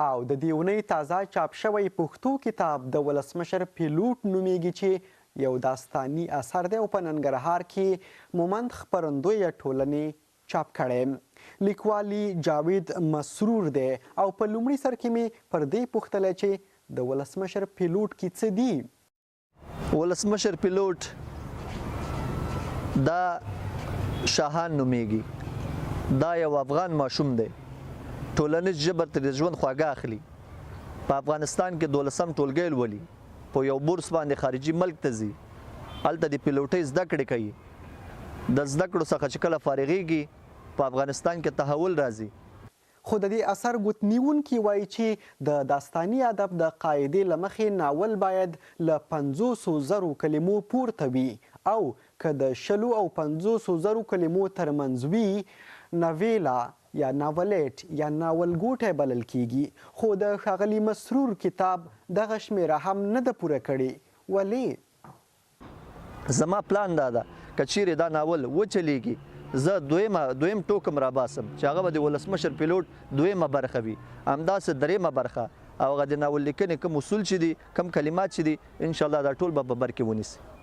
او د دې اونۍ تازه چاپ شوی پښتو کتاب د ولسمشر پیلوټ نومیږي چې یو داستاني اثر دی او په ننګرهار کې مومند خپرندویه ټولنې چاپ کړی. لیکوالي جاوید مسرور دی او په لومړي سر کې مې پر دې پوښتلی چې د ولسمشر پیلوټ کې څه دي؟ ولسمشر پیلوټ دا شاهان نومیږي. دا یو افغان ماشوم دی، ټولنیز ژبه ترې ژوند خواږه اخلي. په افغانستان کې 12 ټولګی لولي، په یو بورس باندې خارجي ملک ته ځي، هلته د پیلوټۍ زده کړې کوي. د زده کړو څخه چې کله فارغېږي په افغانستان کې تحول راځي. خو د دې اثر ګوتنیونکي وایي چې د داستاني ادب د قاعدې له مخې ناول باید له 500,000 کلمو پورته وي او که د 20 او 500,000 کلمو ترمنځ وي ناویلا یا ناولېټ یا ناولګوټی بلل کیږي. خو د ښاغلي مسرور کتاب دغه شمیره هم نه ده پوره کړې. ولې؟ زما پلان دا ده که چیرې دا ناول وچلیږي زه دویم ټوکم راباسم چې هغه به د ولسمشر پیلوټ دویمه برخه وي، همداسې دریمه برخه او هغه د ناول لیکنې کوم اصول چې دي، کوم کلمات چې دي، انشاءالله دا ټول به په بر کې ونیسي.